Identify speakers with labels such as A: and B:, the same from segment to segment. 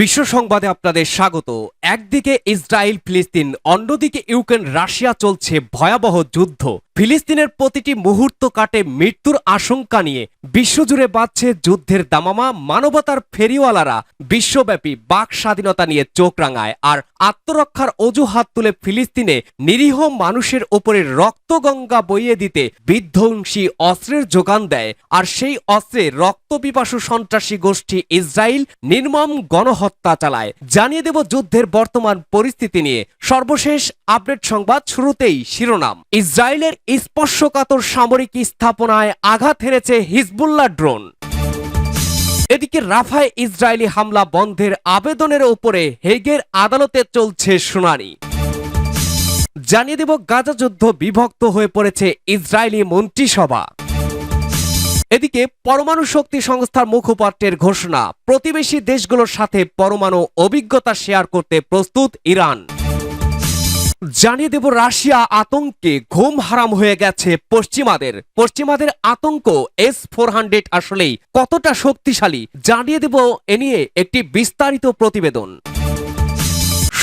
A: বিশ্ব সংবাদে আপনাদের স্বাগত। একদিকে ইসরায়েল ফিলিস্তিন, অন্যদিকে ইউক্রেন রাশিয়া, চলছে ভয়াবহ যুদ্ধ। ফিলিস্তিনের প্রতিটি মুহূর্ত কাটে মৃত্যুর আশঙ্কা নিয়ে। বিশ্বজুড়ে বাজছে যুদ্ধের দামামা। মানবতার ফেরিওয়ালারা বিশ্বব্যাপী বাক স্বাধীনতা নিয়ে চোখ রাঙায়, আর আত্মরক্ষার অজুহাত তুলে ফিলিস্তিনে নিরীহ মানুষের ওপরে রক্তগঙ্গা বইয়ে দিতে বিধ্বংসী অস্ত্রের যোগান দেয়। আর সেই অস্ত্রে রক্তপিপাসু সন্ত্রাসী গোষ্ঠী ইসরায়েল নির্মম গণহত্যা চালায়। জানিয়ে দেব যুদ্ধের বর্তমান পরিস্থিতি নিয়ে সর্বশেষ আপডেট সংবাদ। শুরুতেই শিরোনাম। ইসরায়েলের স্পর্শকাতর সামরিক স্থাপনায় আঘাত হেনেছে হিজবুল্লাহ ড্রোন। এদিকে রাফায় ইসরায়েলি হামলা বন্ধের আবেদনের উপরে হেগের আদালতে চলছে শুনানি। জানিয়ে দেব গাজা যুদ্ধ বিভক্ত হয়ে পড়েছে ইসরায়েলি মন্ত্রিসভা। এদিকে পরমাণু শক্তি সংস্থার মুখপাত্রের ঘোষণা, প্রতিবেশী দেশগুলোর সাথে পরমাণু অভিজ্ঞতা শেয়ার করতে প্রস্তুত ইরান। জানিয়ে দেব রাশিয়া আতঙ্কে ঘুম হারাম হয়ে গেছে পশ্চিমাদের আতঙ্ক S-400 আসলেই কতটা শক্তিশালী, জানিয়ে দেব এ নিয়ে একটি বিস্তারিত প্রতিবেদন।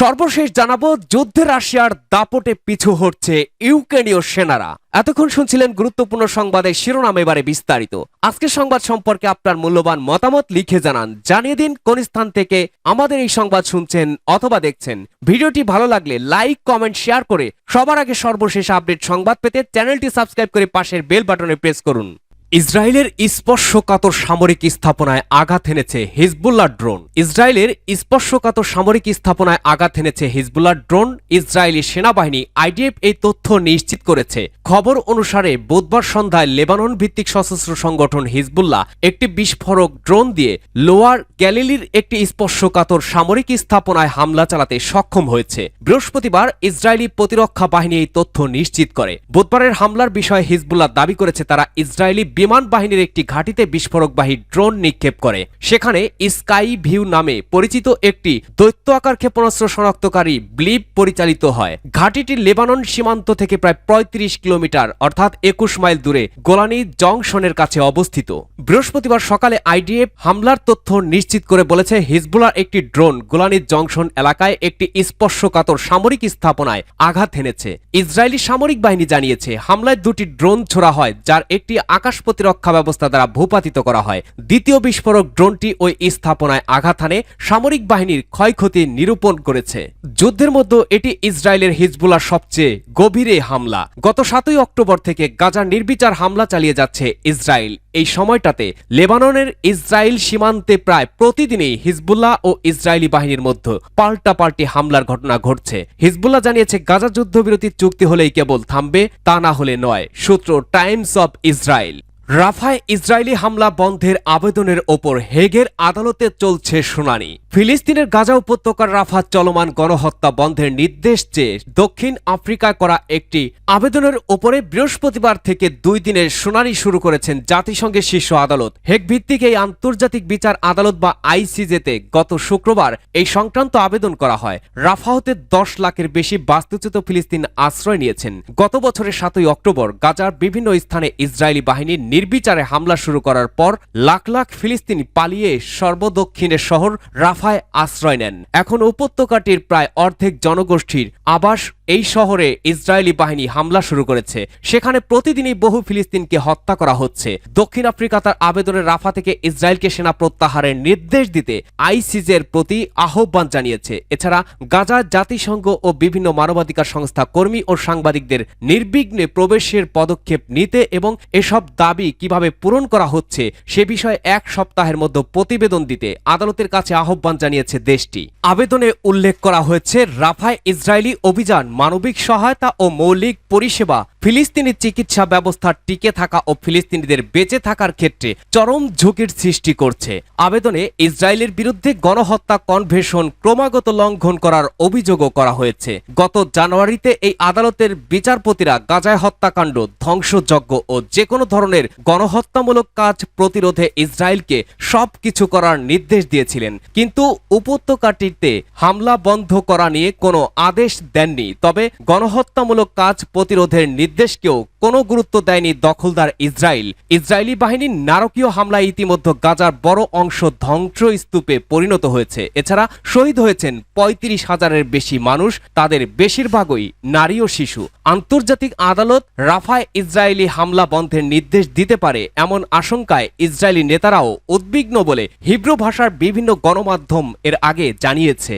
A: সর্বশেষ জানাবো যুদ্ধে রাশিয়ার দাপটে পিছু হটছে ইউক্রেনীয় সেনারা। এতক্ষণ শুনছিলেন গুরুত্বপূর্ণ সংবাদের শিরোনাম, এবারে বিস্তারিত। আজকের সংবাদ সম্পর্কে আপনার মূল্যবান মতামত লিখে জানান। জানিয়ে দিন কোন স্থান থেকে আমাদের এই সংবাদ শুনছেন অথবা দেখছেন। ভিডিওটি ভালো লাগলে লাইক, কমেন্ট, শেয়ার করে সবার আগে সর্বশেষ আপডেট সংবাদ পেতে চ্যানেলটি সাবস্ক্রাইব করে পাশের বেল বাটনে প্রেস করুন। ইসরায়েলের স্পর্শকাতর সামরিক স্থাপনায় আঘাত হেনেছে হিজবুল্লাহ ড্রোন। ইসরায়েলের স্পর্শকাতর সামরিক স্থাপনায় আঘাত হেনেছে হিজবুল্লাহ ড্রোন। ইসরায়েলি সেনাবাহিনী IDF এই তথ্য নিশ্চিত করেছে। খবর অনুসারে বুধবার সন্ধ্যায় লেবানন ভিত্তিক সশস্ত্র সংগঠন হিজবুল্লাহ একটি বিস্ফোরক ড্রোন দিয়ে লোয়ার গ্যালিলির একটি স্পর্শকাতর সামরিক স্থাপনায় হামলা চালাতে সক্ষম হয়েছে। বৃহস্পতিবার ইসরায়েলি প্রতিরক্ষা বাহিনী এই তথ্য নিশ্চিত করে। বুধবারের হামলার বিষয়ে হিজবুল্লাহ দাবি করেছে তারা ইসরায়েলি বিমান বাহিনীর একটি ঘাঁটিতে বিস্ফোরকবাহী ড্রোন নিক্ষেপ করে। সেখানে স্কাই ভিউ নামে পরিচিত একটি দৈত্য আকার ক্ষেপণাস্ত্র শনাক্তকারী ব্লিপ পরিচালিত হয়। ঘাঁটিটি লেবানন সীমান্ত থেকে প্রায় 35 কিলোমিটার অর্থাৎ 21 মাইল দূরে গোলানি জংশনের কাছে অবস্থিত। বৃহস্পতিবার সকালে IDF হামলার তথ্য নিশ্চিত করে বলেছে হিজবুল্লাহ একটি ড্রোন গোলানি জংশন এলাকায় একটি স্পর্শকাতর সামরিক স্থাপনায় আঘাত হেনেছে। ইসরায়েলি সামরিক বাহিনী জানিয়েছে হামলায় দুটি ড্রোন ছোড়া হয়, যার একটি আকাশ প্রতিরক্ষা ব্যবস্থা দ্বারা ভূপাতিত করা হয়। দ্বিতীয় বিস্ফোরক ড্রোনটি ওই স্থাপনায় আঘাত হানে সামরিক বাহিনীর ক্ষয়ক্ষতি নিরূপণ করেছে। যুদ্ধের মধ্যে এটি ইসরায়েলের হিজবুল্লাহ সবচেয়ে গভীরে হামলা। গত 7 অক্টোবর থেকে গাজার নির্বিচার হামলা চালিয়ে যাচ্ছে ইসরায়েল। এই সময়টাতে লেবাননের ইসরায়েল সীমান্তে প্রায় প্রতিদিনই হিজবুল্লাহ ও ইসরায়েলি বাহিনীর মধ্যে পাল্টাপাল্টি হামলার ঘটনা ঘটছে। হিজবুল্লাহ জানিয়েছে গাজা যুদ্ধবিরতির চুক্তি হলেই কেবল থামবে, তা না হলে নয়। সূত্র টাইমস অব ইসরায়েল। রাফায় ইসরায়েলি হামলা বন্ধের আবেদনের ওপর হেগের আদালতে চলছে শুনানি। ফিলিস্তিনের গাজা উপত্যকার রাফা চলমান গণহত্যা বন্ধের নির্দেশ চেয়ে দক্ষিণ আফ্রিকায় করা একটি আবেদনের ওপরে বৃহস্পতিবার থেকে 2 দিনের শুনানি শুরু করেছেন জাতিসংঘের শীর্ষ আদালত। হেগ ভিত্তিক এই আন্তর্জাতিক বিচার আদালত বা ICJ-তে গত শুক্রবার এই সংক্রান্ত আবেদন করা হয়। রাফা হতে 10 লাখের বেশি বাস্তুচ্যুত ফিলিস্তিন আশ্রয় নিয়েছেন। গত বছরের 7 অক্টোবর গাজার বিভিন্ন স্থানে ইসরায়েলি বাহিনীর নির্বিচারে হামলা শুরু করার পর লাখ লাখ ফিলিস্তিনি পালিয়ে সর্বদক্ষিণের শহর রাফায় আশ্রয় নেন। এখন উপত্যকাটির প্রায় অর্ধেক জনগোষ্ঠীর আবাস এই শহরে ইসরায়েলি বাহিনী হামলা শুরু করেছে। সেখানে প্রতিদিনই বহু ফিলিস্তিনকে হত্যা করা হচ্ছে। দক্ষিণ আফ্রিকা তার আবেদনে রাফা থেকে ইসরায়েলকে সেনা প্রত্যাহারের নির্দেশ দিতে ICJ-এর প্রতি আহ্বান জানিয়েছে। এছাড়া গাজা জাতিসংঘ ও বিভিন্ন মানবাধিকার সংস্থা কর্মী ও সাংবাদিকদের নির্বিঘ্নে প্রবেশের পদক্ষেপ নিতে এবং এসব দাবি কিভাবে পূরণ করা হচ্ছে সে বিষয়ে 1 সপ্তাহের মধ্যে প্রতিবেদন দিতে আদালতের কাছে আহ্বান জানিয়েছে দেশটি। আবেদনে উল্লেখ করা হয়েছে রাফায় ইসরায়েলি অভিযান মানবিক সহায়তা ও মৌলিক পরিষেবা ফিলিস্তিনি চিকিৎসা ব্যবস্থা টিকে থাকা ও ফিলিস্তিনিদের বেঁচে থাকার ক্ষেত্রে চরম ঝুঁকির সৃষ্টি করছে। আবেদনে ইসরায়েলের বিরুদ্ধে গণহত্যা কনভেনশন ক্রমাগত লঙ্ঘন করার অভিযোগও করা হয়েছে। গত জানুয়ারিতে এই আদালতের বিচারপতিরা গাজায় হত্যাকাণ্ড, ধ্বংসযজ্ঞ ও যে কোনো ধরনের গণহত্যামূলক কাজ প্রতিরোধে ইসরায়েলকে সবকিছু করার নির্দেশ দিয়েছিলেন, কিন্তু উপত্যকাটিতে হামলা বন্ধ করা নিয়ে কোনো আদেশ দেননি। তবে গণহত্যামূলক কাজ প্রতিরোধের নির্দেশকেও কোনো গুরুত্ব দেয়নি দখলদার ইসরায়েল। ইসরায়েলি বাহিনীর নারকীয় হামলায় ইতিমধ্যে গাজার বড় অংশ ধ্বংসস্তূপে পরিণত হয়েছে। এছাড়া শহীদ হয়েছেন ৩৫,০০০-এর বেশি মানুষ, তাদের বেশিরভাগই নারী ও শিশু। আন্তর্জাতিক আদালত রাফায় ইসরায়েলি হামলা বন্ধের নির্দেশ দিতে পারে এমন আশঙ্কায় ইসরায়েলি নেতারাও উদ্বিগ্ন বলে হিব্রু ভাষার বিভিন্ন গণমাধ্যম এর আগে জানিয়েছে।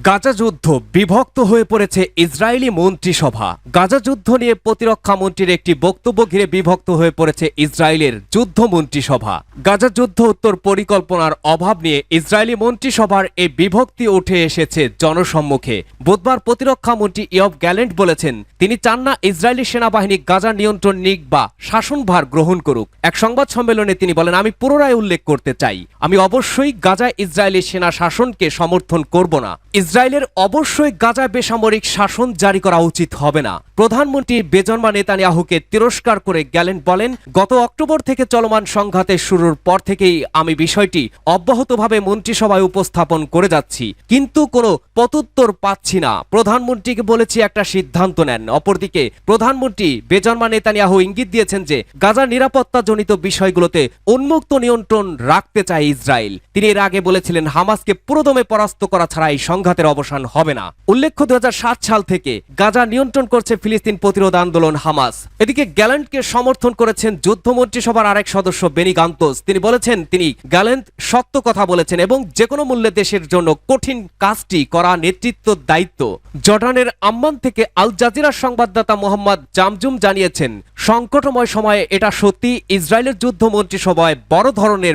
A: গাজা যুদ্ধ বিভক্ত হয়ে পড়েছে ইসরায়েলি মন্ত্রিসভা। গাজা যুদ্ধ নিয়ে প্রতিরক্ষা মন্ত্রীর একটি বক্তব্য ঘিরে বিভক্ত হয়ে পড়েছে ইসরায়েলের যুদ্ধ মন্ত্রিসভা। গাজা যুদ্ধ উত্তর পরিকল্পনার অভাব নিয়ে ইসরায়েলি মন্ত্রিসভার এই বিভক্তি উঠে এসেছে জনসম্মুখে। বুধবার প্রতিরক্ষা মন্ত্রী ইয়ভ গ্যালেন্ট বলেছেন তিনি চান না ইসরায়েলি সেনাবাহিনী গাজা নিয়ন্ত্রণ নিক বা শাসনভার গ্রহণ করুক। এক সংবাদ সম্মেলনে তিনি বলেন, আমি পুনরায় উল্লেখ করতে চাই, আমি অবশ্যই গাজায় ইসরায়েলি সেনা শাসনকে সমর্থন করব না। ইসরায়েলের অবশ্যই গাজায় বেসামরিক শাসন জারি করা উচিত হবে না। প্রধানমন্ত্রী বেঞ্জামিন নেতানিয়াহুকে তিরস্কার করে গ্যালেন্ট বলেন, গত অক্টোবর থেকে চলমান সংঘাতের শুরুর পর থেকেই আমি বিষয়টি অব্যাহতভাবে মন্ত্রিসভায় উপস্থাপন করে যাচ্ছি, কিন্তু কোনো প্রত্যুত্তর পাচ্ছি না। প্রধানমন্ত্রীকে বলেছি একটা সিদ্ধান্ত নেন। অপরদিকে প্রধানমন্ত্রী বেঞ্জামিন নেতানিয়াহু ইঙ্গিত দিয়েছেন যে গাজার নিরাপত্তাজনিত বিষয়গুলোতে উন্মুক্ত নিয়ন্ত্রণ রাখতে চায় ইসরায়েল। তিনি এর আগে বলেছিলেন হামাসকে পুরোদমে পরাস্ত করা ছাড়া এই সংঘাতের অবসান হবে না। উল্লেখ্য ২০০৭ সাল থেকে গাজা নিয়ন্ত্রণ করছে ফিলিস্তিন প্রতিরোধ আন্দোলন হামাস। এদিকে গ্যালেন্টকে সমর্থন করেছেন যুদ্ধ মন্ত্রিসভার আরেক সদস্য বেনি গান্তোস। তিনি বলেছেন তিনি গ্যালেন্ট সত্য কথা বলেছেন এবং যে কোনো মূল্যে দেশের জন্য কঠিন কাজটি করা নেতৃত্ব দায়িত্ব। জর্ডানের আম্মান থেকে আল জাজিরার সংবাদদাতা মোহাম্মদ জামজুম জানিয়েছেন, সংকটময় সময়ে এটা সত্যি ইসরায়েলের যুদ্ধ মন্ত্রিসভায় বড় ধরনের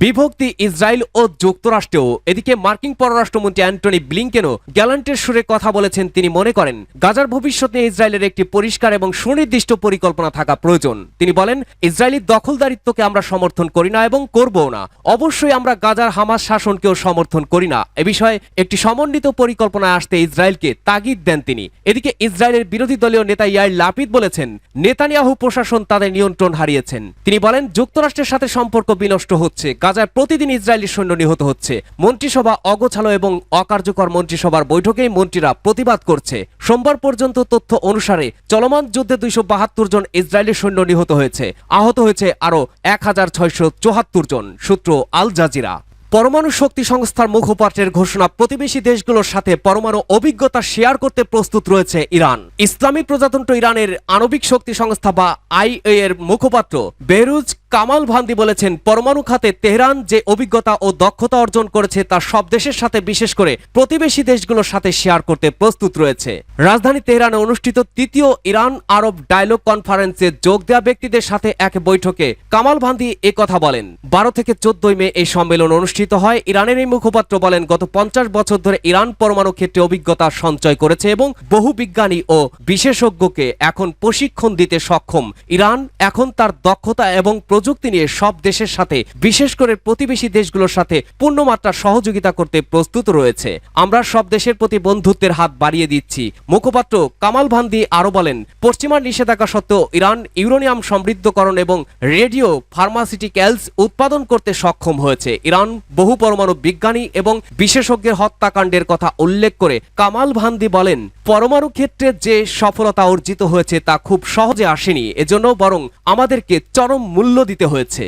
A: বিভক্তি ইসরায়েল ও যুক্তরাষ্ট্রেও। এদিকে মার্কিন পররাষ্ট্রমন্ত্রী অ্যান্টনি ব্লিংকেনও গ্যালেন্টের সুরে কথা বলেছেন। তিনি মনে করেন গাজার ভবিষ্যৎ নিয়ে ইসরায়েলের একটি পরিষ্কার এবং সুনির্দিষ্ট পরিকল্পনা থাকা প্রয়োজন। তিনি বলেন, ইসরায়েলি দখলদারিত্বকে আমরা সমর্থন করি না এবং করবও না। অবশ্যই আমরা গাজার হামাস শাসনকেও সমর্থন করি না। এ বিষয়ে একটি সমন্বিত পরিকল্পনায় আসতে ইসরায়েলকে তাগিদ দেন তিনি। এদিকে ইসরায়েলের বিরোধী দলীয় নেতা ইয়ার লাপিদ বলেছেন নেতানিয়াহু প্রশাসন তাদের নিয়ন্ত্রণ হারিয়েছেন। তিনি বলেন, যুক্তরাষ্ট্রের সাথে সম্পর্ক বিনষ্ট হচ্ছে, গাজায় প্রতিদিন ইসরায়েলি সৈন্য নিহত হচ্ছে। মন্ত্রিসভা অগোছালো এবং অকার্যকর মন্ত্রিসভার বৈঠকেই মন্ত্রীরা প্রতিবাদ করছে। সোমবার পর্যন্ত তথ্য অনুসারে চলমান যুদ্ধে ২৭২ জন ইসরায়েলি সৈন্য নিহত হয়েছে, আহত হয়েছে আরও ১,৬৭৪ জন। সূত্র আল জাজিরা। পরমাণু শক্তি সংস্থার মুখপাত্রের ঘোষণা, প্রতিবেশী দেশগুলোর সাথে পরমাণু অভিজ্ঞতা শেয়ার করতে প্রস্তুত রয়েছে ইরান। ইসলামী প্রজাতন্ত্র ইরানের আণবিক শক্তি সংস্থা বা আইএ এর মুখপাত্র বেহরুজ কামাল ভান্দি বলেছেন, পরমাণু খাতে তেহরান যে অভিজ্ঞতা ও দক্ষতা অর্জন করেছে তা সব দেশের সাথে, বিশেষ করে প্রতিবেশী দেশগুলোর সাথে শেয়ার করতে প্রস্তুত রয়েছে। রাজধানী তেহরানে অনুষ্ঠিত তৃতীয় ইরান আরব ডায়ালগ কনফারেন্সে যোগ দেওয়া ব্যক্তিদের সাথে এক বৈঠকে কামাল ভান্দি কথা বলেন। ১২ থেকে ১৪ মে এই সম্মেলন অনুষ্ঠিত হয়। ইরানের এই মুখপাত্র বলেন, গত ৫০ বছর ধরে ইরান পরমাণু ক্ষেত্রে অভিজ্ঞতা সঞ্চয় করেছে এবং বহু বিজ্ঞানী ও বিশেষজ্ঞকে এখন প্রশিক্ষণ দিতে সক্ষম। ইরান এখন তার দক্ষতা এবং প্রযুক্তি নিয়ে সব দেশের সাথে, বিশেষ করে প্রতিবেশী দেশগুলোর সাথে পূর্ণমাত্রা সহযোগিতা করতে প্রস্তুত রয়েছে। আমরা সব দেশের প্রতি বন্ধুত্বের হাত বাড়িয়ে দিচ্ছি। মুখপাত্র কামাল ভান্দি আরো বলেন, পশ্চিমা নিষেধাজ্ঞা সত্ত্বেও ইরান ইউরেনিয়াম সমৃদ্ধকরণ এবং রেডিও ফার্মাসিউটিক্যালস উৎপাদন করতে সক্ষম হয়েছে। ইরান বহু পরমাণু বিজ্ঞানী এবং বিশেষজ্ঞের হত্যাকাণ্ডের কথা উল্লেখ করে কামাল ভান্দি বলেন, পরমাণু ক্ষেত্রে যে সফলতা অর্জিত হয়েছে তা খুব সহজে আসেনি, এজন্য বরং আমাদেরকে চরম মূল্য দিতে হয়েছে।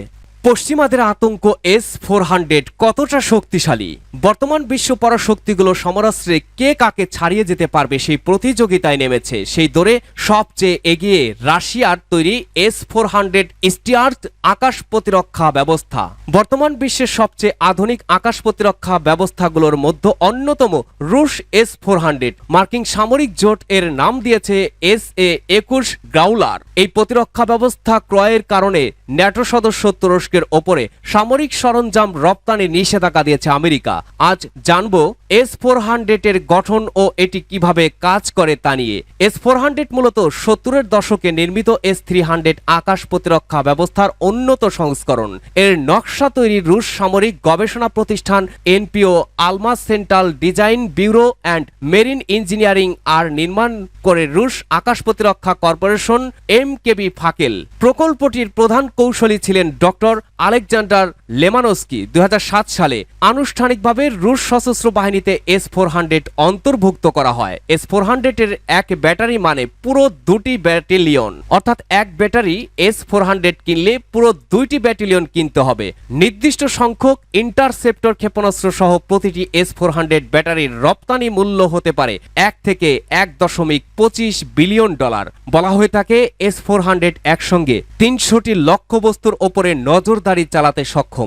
A: পশ্চিমাদের আতঙ্ক S-400 কতটা শক্তিশালী? বর্তমান বিশ্ব পরাশক্তিগুলো সমরাস্ত্রে কে কাকে ছাড়িয়ে যেতে পারবে সেই প্রতিযোগিতায় নেমেছে। সেই দৌড়ে সবচেয়ে এগিয়ে রাশিয়ার তৈরি S-400 স্টিয়ার্থ আকাশ প্রতিরক্ষা ব্যবস্থা। বর্তমান বিশ্বের সবচেয়ে আধুনিক আকাশ প্রতিরক্ষা ব্যবস্থাগুলোর মধ্যে অন্যতম রুশ S-400। মার্কিন সামরিক জোট এর নাম দিয়েছে SA-21 গ্রাউলার। এই প্রতিরক্ষা ব্যবস্থা ক্রয়ের কারণে ন্যাটো সদস্য তুরস্কের ওপরে সামরিক সরঞ্জাম রপ্তানি নিষেধাজ্ঞা দিয়েছে আমেরিকা। আজ জানবো S-400 এর গঠন ও এটি কিভাবে কাজ করে তা নিয়ে। S-400 মূলত 70-এর দশকে নির্মিত S-300 আকাশ প্রতিরক্ষা ব্যবস্থার উন্নত সংস্করণ। এর নকশা তৈরি রুশ সামরিক গবেষণা প্রতিষ্ঠান NPO, Almaz central design bureau and marine engineering আর নির্মাণ করে রুশ আকাশ প্রতিরক্ষা কর্পোরেশন MKB ফাকেল। প্রকল্পটির প্রধান কৌশলী ছিলেন ডক্টর আলেকজান্ডার লেমানস্কি 2007 সালে আনুষ্ঠানিকভাবে রুশ সশস্ত্র বাহিনীতে S-400 অন্তর্ভুক্ত করা হয়। S-400 এর এক ব্যাটারি মানে পুরো 2টি ব্যাটালিয়ন, অর্থাৎ এক ব্যাটারি S-400 কিনলে পুরো 2টি ব্যাটালিয়ন কিনতে হবে। নির্দিষ্ট সংখ্যক ইন্টারসেপ্টর ক্ষেপণাস্ত্র সহ প্রতিটি S-400 ব্যাটারির রপ্তানি মূল্য হতে পারে 1 থেকে 1.25 বিলিয়ন ডলার। বলা হয়ে থাকে S-400 একসঙ্গে 300টি লক্ষ্যবস্তুর ওপরে নজরদারি চালাতে সক্ষম।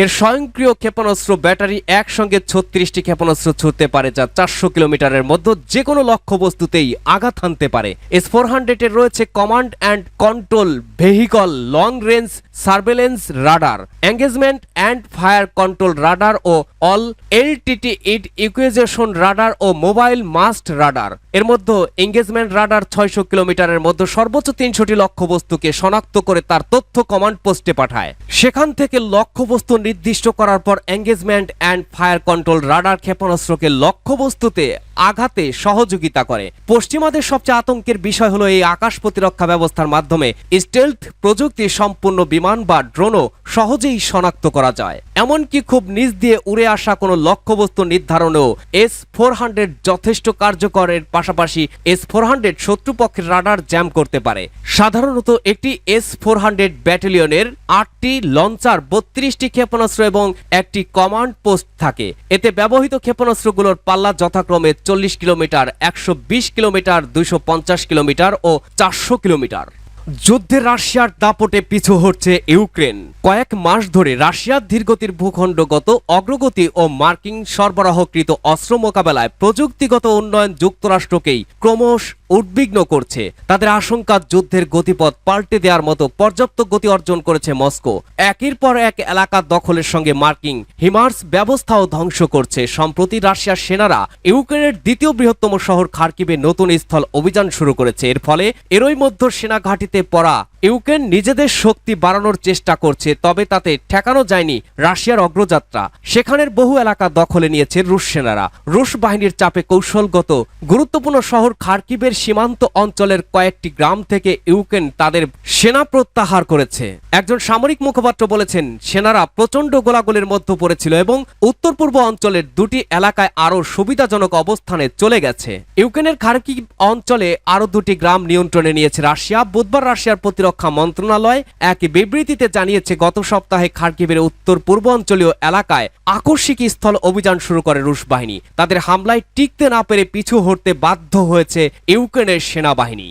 A: এর স্বয়ংক্রিয় ক্ষেপণাস্ত্র ব্যাটারি একসঙ্গে 36টি ক্ষেপণাস্ত্র ছুড়তে পারে, যা 400 কিলোমিটারের মধ্যে যে কোনো লক্ষ্যবস্তুতেই আঘাত হানতে পারে। S-400 এর রয়েছে command and control vehicle, long range surveillance radar, engagement and fire control radar ও অল LTT ইকুইজিশন রাডার ও মোবাইল মাস্ট রাডার। এর মধ্যে এঙ্গেজমেন্ট রাডার 600 কিলোমিটারের মধ্যে সর্বোচ্চ 300টি লক্ষ্যবস্তুকে শনাক্ত করে তার তথ্য কমান্ড পোস্টে পাঠায়। সেখান থেকে লক্ষ্যবস্তু নির্দিষ্ট করার পর engagement and fire control radar ক্ষেপণাস্ত্রকে লক্ষ্যবস্তুতে আঘাতে সহযোগিতা করে। পশ্চিমাদের সবচেয়ে আতঙ্কের বিষয় হলো এই আকাশ প্রতিরক্ষা ব্যবস্থার মাধ্যমে স্টেলথ প্রযুক্তি সম্পূর্ণ বিমান বা ড্রোনও সহজেই শনাক্ত করা যায়। এমনকি খুব নিচ দিয়ে উড়ে আসা কোনো লক্ষ্যবস্তু নির্ধারণেও S-400 যথেষ্ট কার্যকরের পাশাপাশি S-400 শত্রুপক্ষের রাডার জ্যাম করতে পারে। সাধারণত একটি S-400 ব্যাটালিয়নের 8টি লঞ্চার, 32টি ক্ষেপণাস্ত্র এবং একটি কমান্ড পোস্ট থাকে। এতে ব্যবহৃত ক্ষেপণাস্ত্রগুলোর পাল্লা যথাক্রমে 40 কিলোমিটার, 120 কিলোমিটার, 250 কিলোমিটার ও 400 কিলোমিটার। যুদ্ধে রাশিয়ার দাপটে পিছু হটছে ইউক্রেন। কয়েক মাস ধরে রাশিয়ার ধীরগতির ভূখণ্ডগত অগ্রগতি ও মার্কিন সরবরাহকৃত অস্ত্র মোকাবেলায় প্রযুক্তিগত উন্নয়ন যুক্তরাষ্ট্রকেই ক্রমশ উদ্বিগ্ন করছে। তাদের আশঙ্কা, যুদ্ধের গতিপথ পাল্টে দেওয়ার মতো পর্যাপ্ত গতি অর্জন করেছে মস্কো। একের পর এক এলাকা দখলের সঙ্গে মার্কিন হিমার্স ব্যবস্থাও ধ্বংস করছে। সম্প্রতি রাশিয়ার সেনারা ইউক্রেনের দ্বিতীয় বৃহত্তম শহর খার্কিভে নতুন স্থল অভিযান শুরু করেছে। এর ফলে এরই মধ্যে সেনা ঘাঁটিতে পড়া ইউক্রেন নিজেদের শক্তি বাড়ানোর চেষ্টা করছে, তবে তাতে ঠেকানো যায়নি রাশিয়ার অগ্রযাত্রা। সেখানের বহু এলাকা দখলে নিয়েছে রুশ সেনারা। রুশ বাহিনীর চাপে কৌশলগত গুরুত্বপূর্ণ শহর খার্কিভের সীমান্ত অঞ্চলের কয়েকটি গ্রাম থেকে ইউক্রেন তাদের সেনা প্রত্যাহার করেছে। একজন সামরিক মুখপাত্র বলেছেন, সেনারা প্রচন্ড গোলাগুলির মধ্যে পড়েছিল এবং উত্তর পূর্ব অঞ্চলের 2টি এলাকায় আরও সুবিধাজনক অবস্থানে চলে গেছে। ইউক্রেনের খার্কিভ অঞ্চলে আরও 2টি গ্রাম নিয়ন্ত্রণে নিয়েছে রাশিয়া। বুধবার রাশিয়ার প্রতিরক্ষা মন্ত্রণালয় এক বিবৃতিতে জানিয়েছে, গত সপ্তাহে খার্কিভের উত্তর পূর্ব অঞ্চলীয় এলাকায় আকস্মিক স্থল অভিযান শুরু করে রুশ বাহিনী। তাদের হামলায় টিকতে না পেরে পিছু হটতে বাধ্য হয়েছে ইউক্রেনের সেনাবাহিনী।